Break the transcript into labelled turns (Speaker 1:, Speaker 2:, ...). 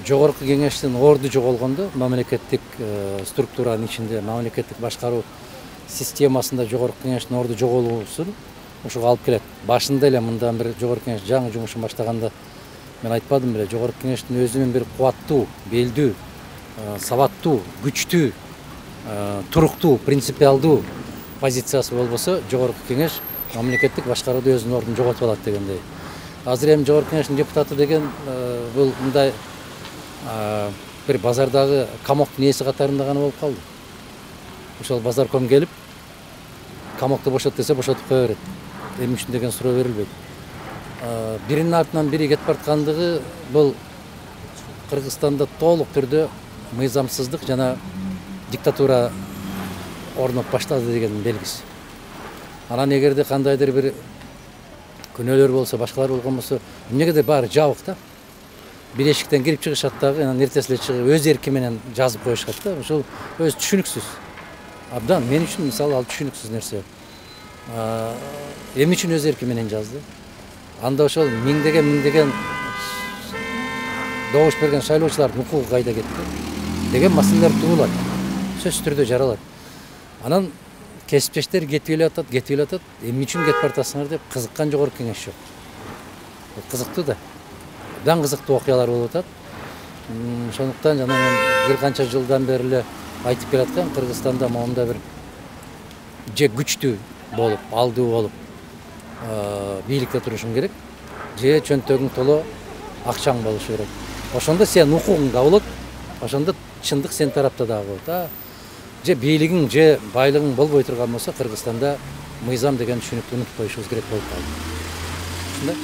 Speaker 1: Жогорку кеңештин орду жоголгондо мамлекеттик структуранын ичинде, мамлекеттик башкаруу системасында жогорку кеңештин орду жоголуусун ушуга алып келет. Башында эле мындан бир жогорку кеңеш жаңы жумушун баштаганда мен айтпадым беле, жогорку кеңештин өзүнүн бир кубаттуу, белдүү, сабаттуу, күчтүү, туруктуу, принципиалдуу позициясы болбосо, жогорку кеңеш мамлекеттик башкарууда өзүнүн ордун жоготуп алат дегендей. Азыр эми жогорку кеңештин депутаты деген бул мындай bir базардагы камоктун ээси катарында гана болуп калды. Ошол базарком келип, камокту бошот десе бошотуп кое берет. Эмне үчүн деген суроо берилбейт. Биринин артынан бири кетип бараткандыгы бул Кыргызстанда толук түрдө мыйзамсыздык жана диктатура орноп баштады деген белгиси. Анан эгерде кандайдыр бир күнөөлөр болсо, башкалар болгон болсо, эмнеге баары жабык да. Bir eşikten girip çıkışat dagы, эртесинде чыгып өз эрки менен жазып коюшат да. Ошол өз түшүнүксүз. Абдан мен үчүн мисалы ал түшүнүксүз нерсе. Эмне үчүн өз эрки менен жазды? Анда ошол миңдеген добуш берген шайлоочулардын укугу кайда кетти? Деген маселелер туулат. Сөзсүз түрдө жаралат. Анан кесиптештер кетип атат. Эмне үчүн кетип баратасыңар деп кызыккан жогорку кеңеш жок. Кызыктуу да. Абдан кызыктуу окуялар болуп атат. Ошондуктан жана мен бир канча жылдан бери эле айтып келаткам, Кыргызстанда моундай бир же күчтүү болуп, алдуу болуп, бийликте турушуң керек, же чөнтөгүң толо акчаң болушу керек. Ошондо сен укугуң да болот, ошондо чындык сен тарапта дагы болот. Же бийлигиң, же байлыгың болбой турган болсо, Кыргызстанда мыйзам деген түшүнүктү унутуп коюшубуз керек болуп калды.